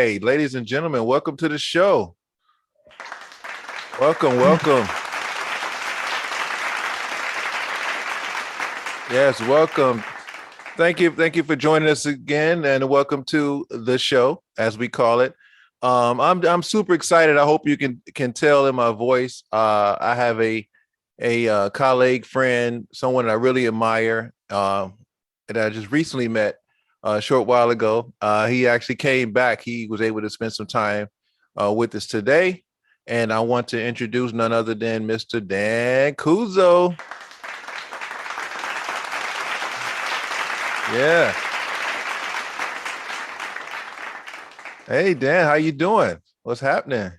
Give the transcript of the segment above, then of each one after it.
right, ladies and gentlemen, welcome to the show. Welcome. Yes, welcome. Thank you for joining us again, and welcome to the show, as we call it. I'm super excited. I hope you can tell in my voice. I have a colleague, friend, someone I really admire, that I just recently met a short while ago. He actually came back. He was able to spend some time with us today, and I want to introduce none other than Mr. Dan Cuzzo. Yeah. Hey Dan, how you doing? What's happening?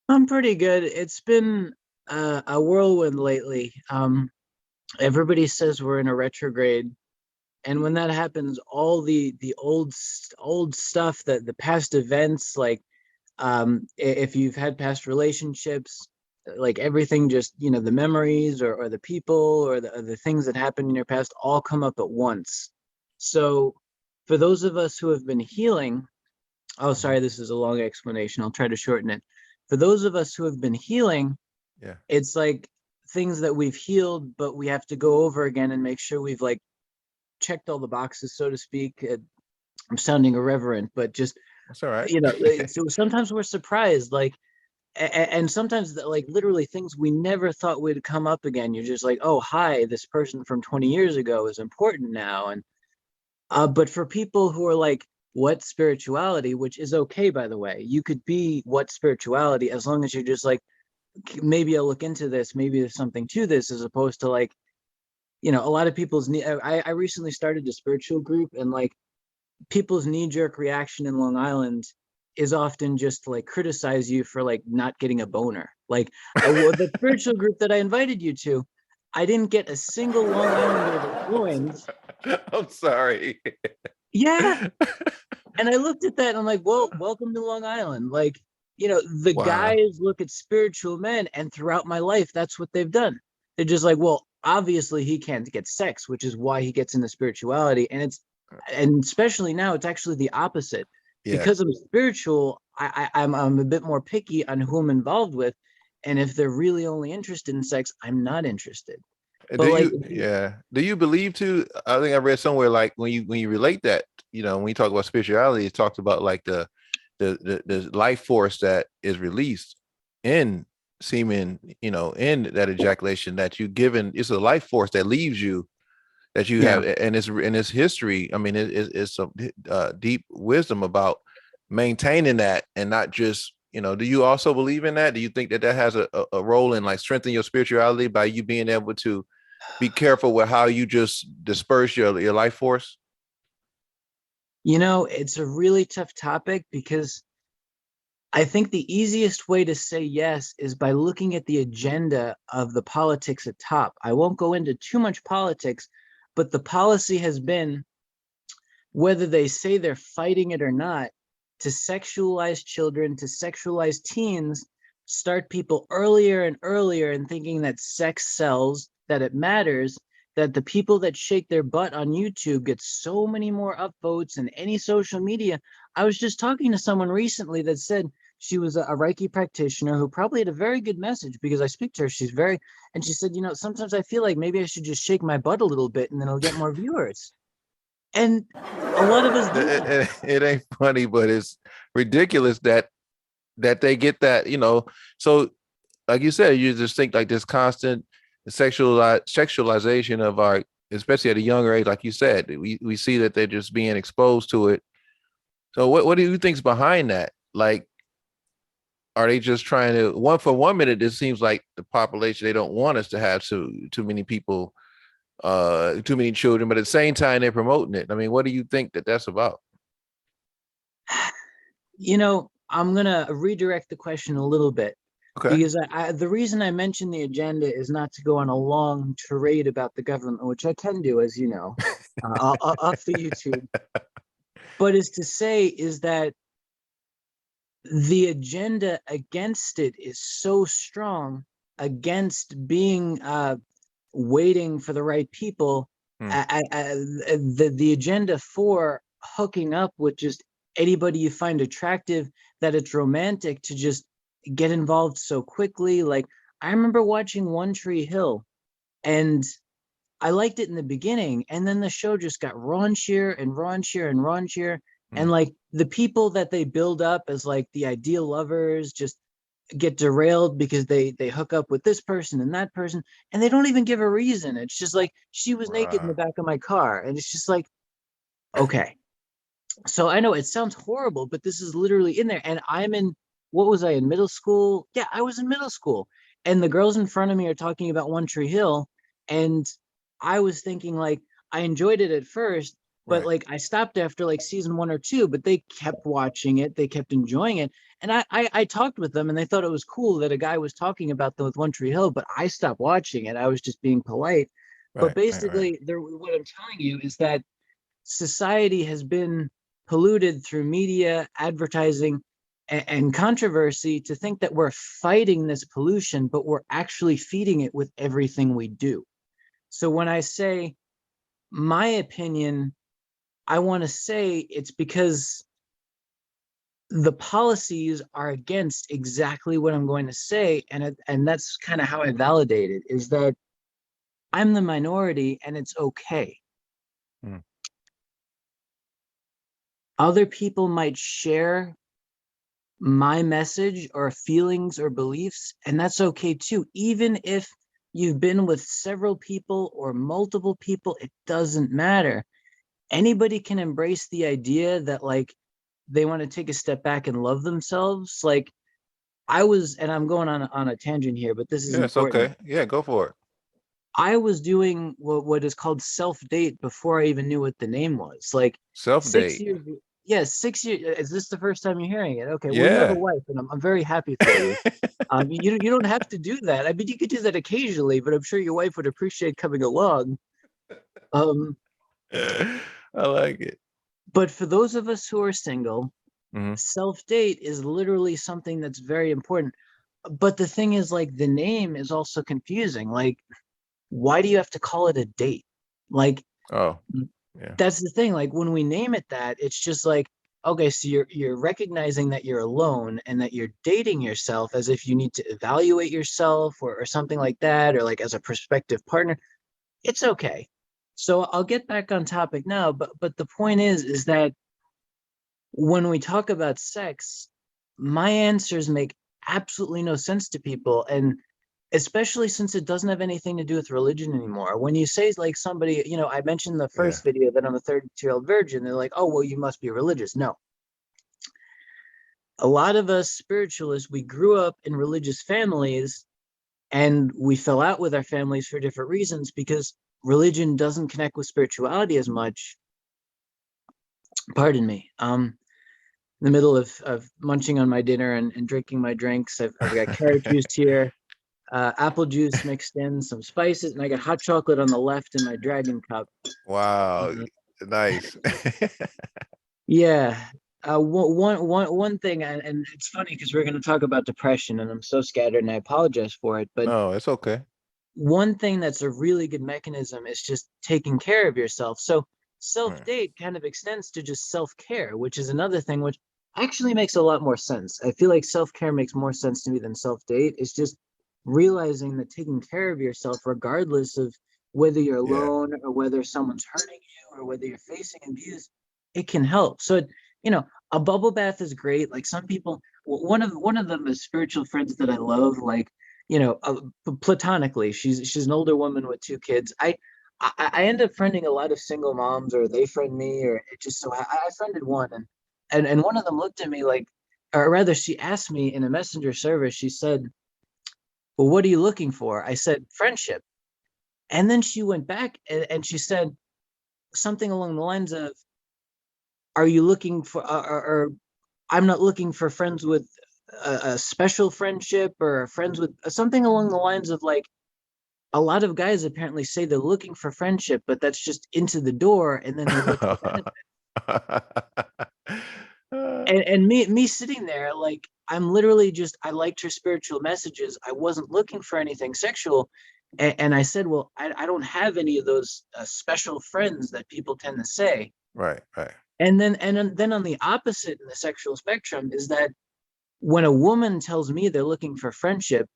I'm pretty good. It's been a whirlwind lately. Everybody says we're in a retrograde, and when that happens, all the old stuff, that the past events, like if you've had past relationships, like everything, just the memories or the people or the things that happened in your past all come up at once. So, for those of us who have been healing, oh, Mhm. sorry, this is a long explanation. I'll try to shorten it. For those of us who have been healing, Yeah. it's like things that we've healed, but we have to go over again and make sure we've like checked all the boxes, so to speak. I'm sounding irreverent, but just That's all right. so sometimes we're surprised, like, and sometimes like literally things we never thought would come up again. You're just like, oh, hi, this person from 20 years ago is important now, and but for people who are like, what spirituality, which is okay, by the way, you could be what spirituality as long as you're just like, maybe I'll look into this, maybe there's something to this, as opposed to like, a lot of people's need. I recently started a spiritual group, and like people's knee-jerk reaction in Long Island is often just to like criticize you for like not getting a boner. Like the spiritual group that I invited you to, I didn't get a single Long Islander that joined. I'm sorry. Yeah. And I looked at that and I'm like, well, welcome to Long Island. Like, the Wow. guys look at spiritual men, and throughout my life, that's what they've done. They're just like, well, obviously he can't get sex, which is why he gets into spirituality. And especially now, it's actually the opposite. Yeah. Because I'm spiritual, I'm a bit more picky on who I'm involved with. And if they're really only interested in sex, I'm not interested. Do But like, you yeah. Do you believe too? I think I read somewhere like when you relate that, when you talk about spirituality, it talks about like the life force that is released in semen, in that ejaculation that you given. It's a life force that leaves you, that you yeah. have, and it's in its history. I mean, it's some deep wisdom about maintaining that, and not just, do you also believe in that? Do you think that that has a role in like strengthening your spirituality by you being able to be careful with how you just disperse your life force? It's a really tough topic because I think the easiest way to say yes is by looking at the agenda of the politics at top. I won't go into too much politics, but the policy has been, whether they say they're fighting it or not, to sexualize children, to sexualize teens, start people earlier and earlier and thinking that sex sells, that it matters, that the people that shake their butt on YouTube get so many more upvotes than any social media. I was just talking to someone recently that said she was a Reiki practitioner who probably had a very good message, because I speak to her. And she said, sometimes I feel like maybe I should just shake my butt a little bit and then I'll get more viewers. And a lot of us do it, that. it, it ain't funny, but it's ridiculous that they get that, so like you said, you just think like this constant sexualization of our, especially at a younger age, like you said, we see that they're just being exposed to it. So what do you think's behind that? Like, are they just trying to, one for 1 minute, it seems like the population, they don't want us to have too many people, too many children, but at the same time they're promoting it. I mean, what do you think that that's about? I'm gonna redirect the question a little bit, Okay. because the reason I mentioned the agenda is not to go on a long tirade about the government, which I can do, as you know, off the YouTube, but is to say is that the agenda against it is so strong, against being waiting for the right people. Hmm. The agenda for hooking up with just anybody you find attractive, that it's romantic to just get involved so quickly. Like, I remember watching One Tree Hill, and I liked it in the beginning, and then the show just got raunchier and raunchier and raunchier. And Mm. like the people that they build up as like the ideal lovers just get derailed because they hook up with this person and that person, and they don't even give a reason. It's just like she was naked in the Wow. back of my car, and it's just like, okay. So I know it sounds horrible, but this is literally in there. And I'm in, what was I in middle school? Yeah, I was in middle school. And the girls in front of me are talking about One Tree Hill. And I was thinking, like, I enjoyed it at first, but Right. like I stopped after like season one or two, but they kept watching it, they kept enjoying it. And I talked with them, and they thought it was cool that a guy was talking about them with One Tree Hill, but I stopped watching it. I was just being polite. But Right. Right. Right. basically, what I'm telling you is that society has been polluted through media, advertising, and controversy to think that we're fighting this pollution, but we're actually feeding it with everything we do. So when I say my opinion, I want to say it's because the policies are against exactly what I'm going to say, and that's kind of how I validate it, is that I'm the minority and it's okay. Mm. Other people might share my message or feelings or beliefs, and that's okay too. Even if you've been with several people or multiple people, it doesn't matter. Anybody can embrace the idea that like they want to take a step back and love themselves. Like I was, and I'm going on a tangent here, but this is Yeah, it's important. okay. Yeah, go for it. I was doing what is called self date before I even knew what the name was. Like Self six date. years. Yeah, 6 years. Is this the first time you're hearing it? Okay. Well, you have a Yeah. wife, and I'm very happy for you. You don't have to do that. I mean, you could do that occasionally, but I'm sure your wife would appreciate coming along. Um, I like it. but for those of us who are single, Hmm. self date is literally something that's very important. But the thing is, like, the name is also confusing. Like, why do you have to call it a date? Like, Oh, yeah. that's the thing. Like, when we name it that, it's just like, okay, so you're recognizing that you're alone and that you're dating yourself as if you need to evaluate yourself or something like that, or like as a prospective partner. It's okay. So I'll get back on topic now, but the point is that when we talk about sex, my answers make absolutely no sense to people, and especially since it doesn't have anything to do with religion anymore. When you say like somebody, I mentioned the Yeah. first video that I'm a 32-year-old virgin, they're like, "Oh, well, you must be religious." No. A lot of us spiritualists, we grew up in religious families, and we fell out with our families for different reasons because religion doesn't connect with spirituality as much. Pardon me. In the middle of munching on my dinner and drinking my drinks, I've got carrot juice here, apple juice mixed in, some spices, and I got hot chocolate on the left in my dragon cup. Wow. Uh, Nice. yeah. One thing, and it's funny because we're going to talk about depression, and I'm so scattered, and I apologize for it. But No, it's okay. one thing that's a really good mechanism is just taking care of yourself. So self Right. date kind of extends to just self care, which is another thing which actually makes a lot more sense. I feel like self care makes more sense to me than self date. It's just realizing that taking care of yourself, regardless of whether you're Yeah. alone or whether someone's hurting you or whether you're facing abuse, it can help. So, a bubble bath is great. Like some people, one of the spiritual friends that I love, like platonically, she's an older woman with two kids. I end up friending a lot of single moms, or they friend me, or it just so I friended one, and one of them looked at me like, or rather, she asked me in a messenger service. She said, "Well, what are you looking for?" I said, "Friendship." And then she went back and she said something along the lines of, "Are you looking for, or I'm not looking for friends with a special friendship, or friends with something along the lines of like." A lot of guys apparently say they're looking for friendship, but that's just into the door, and then they look for benefit. And me sitting there, like, I'm literally just, I liked her spiritual messages. I wasn't looking for anything sexual. And I said, well, I don't have any of those special friends that people tend to say. Right, right. And then on the opposite in the sexual spectrum is that when a woman tells me they're looking for friendship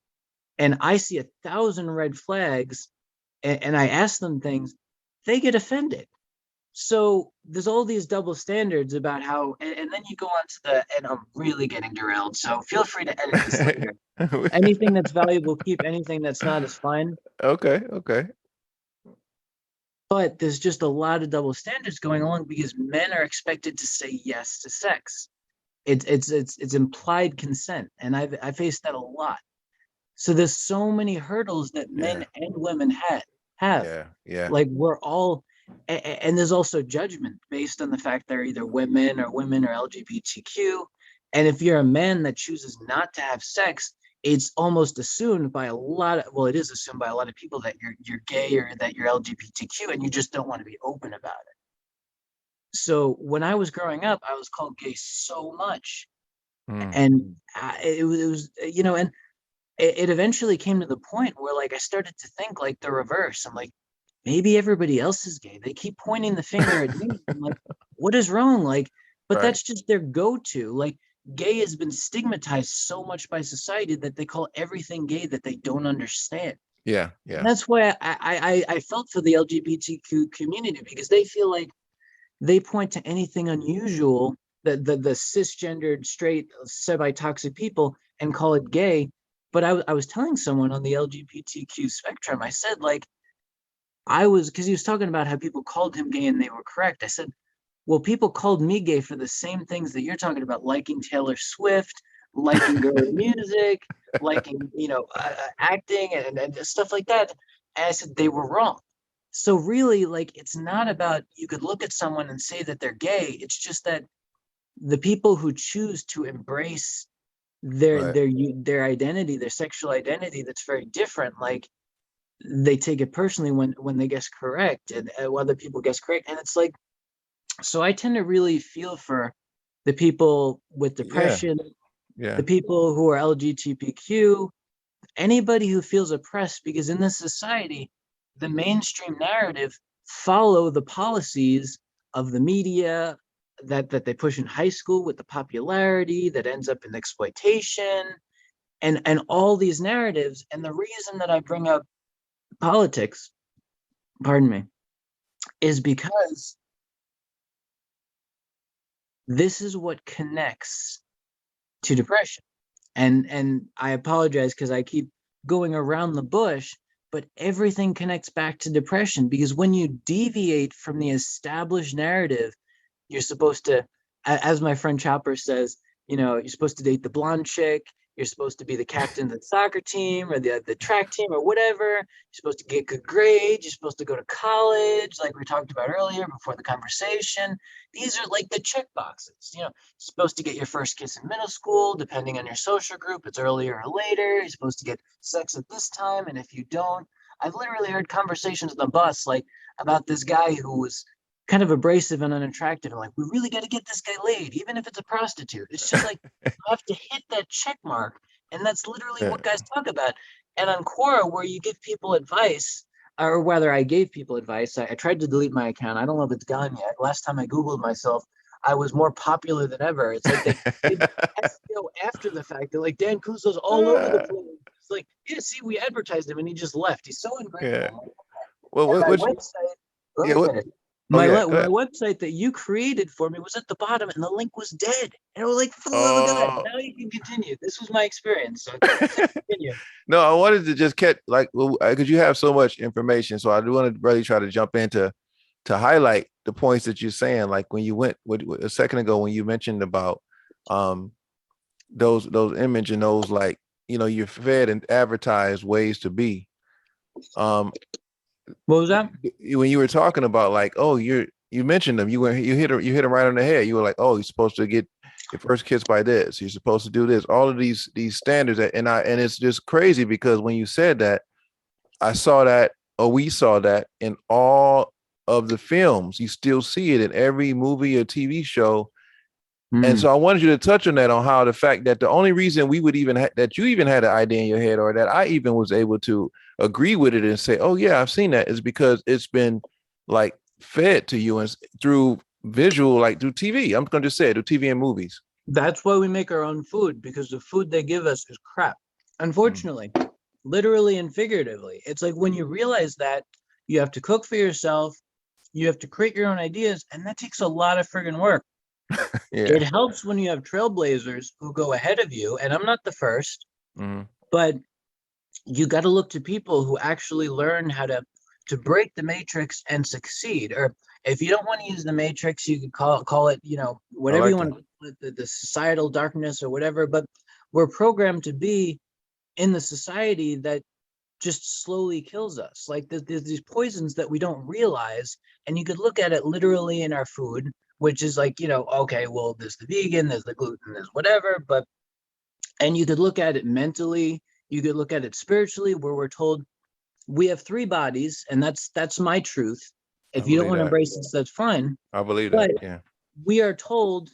and I see 1,000 red flags and I ask them things, they get offended. So there's all these double standards about how, and then you go on to and I'm really getting derailed. So feel free to edit this later. Anything that's valuable, keep. Anything that's not is fine. Okay, okay. But there's just a lot of double standards going on because men are expected to say yes to sex. It's implied consent, and I faced that a lot. So there's so many hurdles that Yeah, men and women have. yeah, yeah, Like we're all, and there's also judgment based on the fact they're either women or LGBTQ. And if you're a man that chooses not to have sex, it's almost assumed by a lot of, well, it is assumed by a lot of people that you're gay or that you're LGBTQ, and you just don't want to be open about it. So when I was growing up, I was called gay so much, mm, and it was and it eventually came to the point where like I started to think like the reverse. I'm like, maybe everybody else is gay. They keep pointing the finger at me. I'm like, what is wrong? Like, but right. that's just their go-to. Like, gay has been stigmatized so much by society that they call everything gay that they don't understand. Yeah, And yeah, that's why I felt for the LGBTQ community because they feel like they point to anything unusual, the cisgendered, straight, semi-toxic people and call it gay. But I was telling someone on the LGBTQ spectrum, I said, like, because he was talking about how people called him gay and they were correct. I said, well, people called me gay for the same things that you're talking about, liking Taylor Swift, liking girly music, liking, acting and stuff like that. And I said, they were wrong. So really, like, it's not about, you could look at someone and say that they're gay. It's just that the people who choose to embrace their right. their their identity, their sexual identity that's very different, like they take it personally when they guess correct and other people guess correct. And it's like, so I tend to really feel for the people with Yeah, depression, yeah, the people who are LGBTQ, anybody who feels oppressed, because in this society, the mainstream narrative follow the policies of the media that they push in high school with the popularity that ends up in exploitation and all these narratives. And the reason that I bring up politics, pardon me, is because this is what connects to depression. And I apologize because I keep going around the bush, but everything connects back to depression because when you deviate from the established narrative, you're supposed to, as my friend Chopper says, you're supposed to date the blonde chick. You're supposed to be the captain of the soccer team or the track team or whatever. You're supposed to get good grades. You're supposed to go to college, like we talked about earlier before the conversation. These are like the check boxes. You're supposed to get your first kiss in middle school, depending on your social group. It's earlier or later. You're supposed to get sex at this time, and if you don't, I've literally heard conversations on the bus like about this guy who was kind of abrasive and unattractive. And like, we really got to get this guy laid, even if it's a prostitute. It's just like you have to hit that check mark. And that's literally yeah. what guys talk about. And on Quora, where you give people advice, or whether I gave people advice, I tried to delete my account. I don't know if it's gone yet. Last time I Googled myself, I was more popular than ever. It's like they did SEO after the fact. They're like, Dan Cuzzo's all over the place. It's like, yeah, see, we advertised him and he just left. He's so Yeah. ungrateful. Well, And my which, website, let yeah, me what? finish. Oh, My yeah. le- Go my ahead. website that you created for me was at the bottom, and the link was dead. And I was like, "Look at that! Oh. Now you can continue." This was my experience. So continue. No, I wanted to just catch like because you have so much information, so I do want to really try to jump into to highlight the points that you're saying. Like when you went a second ago when you mentioned about um those image and those like you're fed and advertised ways to be. Um, What was that? when you were talking about like you mentioned them, you hit them right on the head. You were like, oh, you're supposed to get your first kiss by this. You're supposed to do this. All of these standards and it's just crazy because when you said that, I saw that or we saw that in all of the films. You still see it in every movie or TV show. And Mm. so I wanted you to touch on that on how the fact that the only reason we would even that you even had an idea in your head or that I even was able to agree with it and say, oh yeah, I've seen that is because it's been like fed to you and through visual, like do TV. I'm going to just say it, do TV and movies. That's why we make our own food, because the food they give us is crap. Mm. Unfortunately, literally and figuratively. It's like when you realize that you have to cook for yourself, you have to create your own ideas, and that takes a lot of friggin' work. Yeah. It helps when you have trailblazers who go ahead of you, and I'm not the first, Hmm. but you got to look to people who actually learn how to break the matrix and succeed. Or if you don't want to use the matrix, you could call it, I whatever you like want that. to call it, the societal darkness or whatever. But we're programmed to be in the society that just slowly kills us. Like there's these poisons that we don't realize, and you could look at it literally in our food, which is like, okay, well, there's the vegan, there's the gluten, there's whatever, but and you could look at it mentally, you could look at it spiritually, where we're told we have three bodies, and that's my truth. I If you don't believe want to that. embrace it, that's fine. I believe But that. Yeah. we are told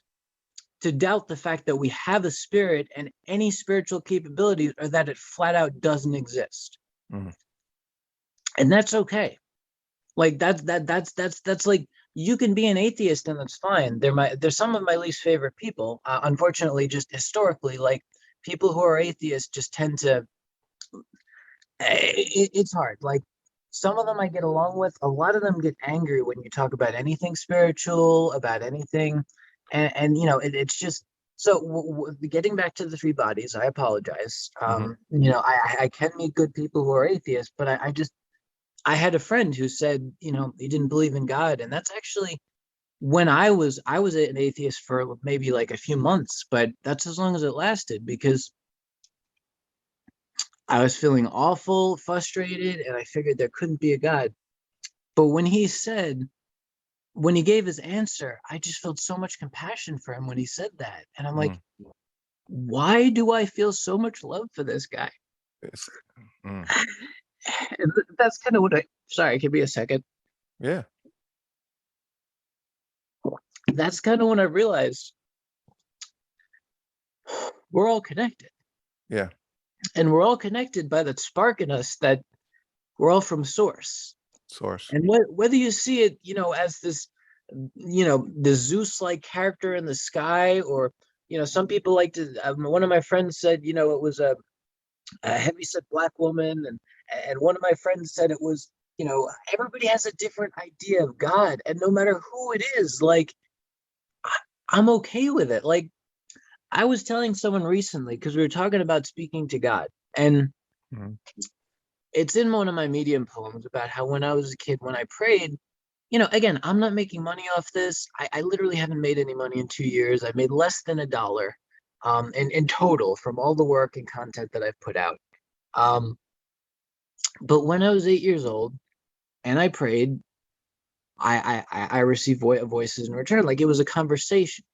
to doubt the fact that we have a spirit and any spiritual capabilities, or that it flat out doesn't exist. Mhm. And that's okay. Like that's like, you can be an atheist and that's fine. They're some of my least favorite people. Unfortunately, just historically, like people who are atheists just tend to. It's hard. Like some of them I get along with. A lot of them get angry when you talk about anything spiritual, about anything, and it's just so. Getting back to the three bodies, I apologize. Mhm. I can meet good people who are atheists, but I just I had a friend who said, he didn't believe in God, and that's actually when I was an atheist for maybe like a few months, but that's as long as it lasted, because I was feeling awful, frustrated, and I figured there couldn't be a God. But when he gave his answer, I just felt so much compassion for him when he said that. And I'm like, Mm. why do I feel so much love for this guy? It's, mm. And that's kind of what sorry, give me a second. Yeah. That's kind of when I realized we're all connected. Yeah. And we're all connected by that spark in us, that we're all from source. Source. And whether you see it, as this, the Zeus-like character in the sky, or some people like to. One of my friends said, it was a heavyset black woman, and one of my friends said it was, everybody has a different idea of God, and no matter who it is, like I'm okay with it. Like I was telling someone recently, because we were talking about speaking to God, and Mhm. it's in one of my medium poems about how when I was a kid, when I prayed, again, I'm not making money off this. I literally haven't made any money in 2 years. I've made less than $1 in total from all the work and content that I've put out. Um, but when I was 8 years old and I prayed, I received voices in return. Like it was a conversation.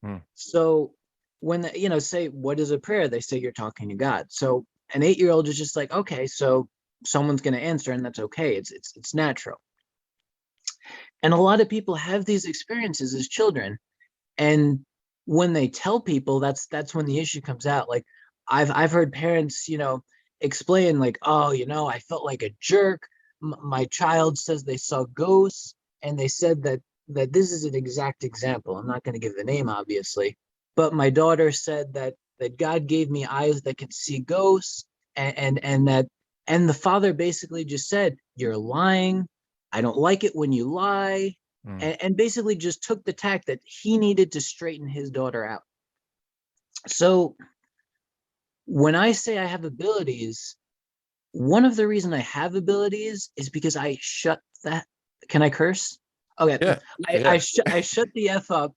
Mm. So when say what is a prayer, they say you're talking to God. So an 8 year old is just like, okay, so someone's going to answer, and that's okay. It's natural. And a lot of people have these experiences as children, and when they tell people, that's when the issue comes out. Like I've heard parents, explain like, oh, I felt like a jerk. My child says they saw ghosts, and they said that this is an exact example. I'm not going to give the name, obviously, but my daughter said that God gave me eyes that could see ghosts, and that, and the father basically just said, you're lying. I don't like it when you lie, Mm. and basically just took the tack that he needed to straighten his daughter out. So when I say I have abilities, one of the reason I have abilities is because I shut that. Can I curse? Okay, Yeah. I Yeah. shut the f up,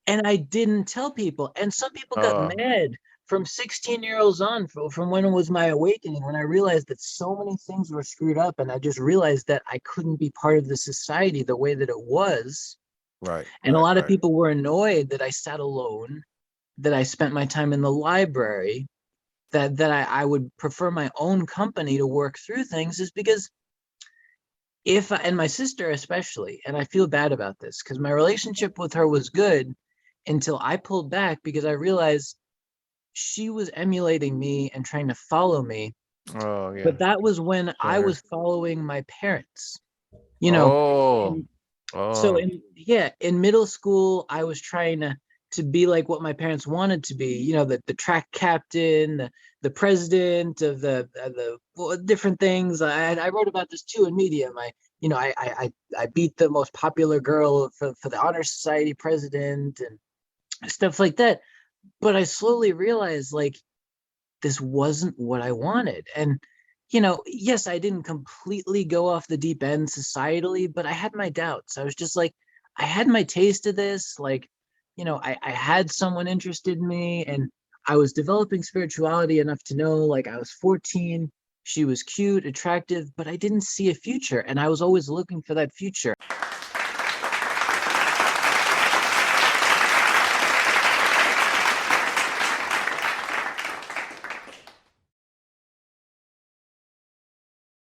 and I didn't tell people. And some people got Uh, mad from 16 years on, from when it was my awakening, when I realized that so many things were screwed up, and I just realized that I couldn't be part of the society the way that it was. right. And a Right. lot of Right. people were annoyed that I sat alone, that I spent my time in the library, that I would prefer my own company to work through things, is because and my sister especially, and I feel bad about this because my relationship with her was good until I pulled back, because I realized she was emulating me and trying to follow me. Oh yeah. But that was when Sorry I to hear. was following my parents, Oh. and So Oh, in middle school, I was trying to be like what my parents wanted to be, the track captain, the president of the well, different things. I wrote about this too in Medium. I beat the most popular girl for the honor society president and stuff like that. But I slowly realized like this wasn't what I wanted. And, yes, I didn't completely go off the deep end societally, but I had my doubts. I was just like, I had my taste of this. Like, I had someone interested in me and I was developing spirituality enough to know, like, I was 14. She was cute, attractive, but I didn't see a future. And I was always looking for that future.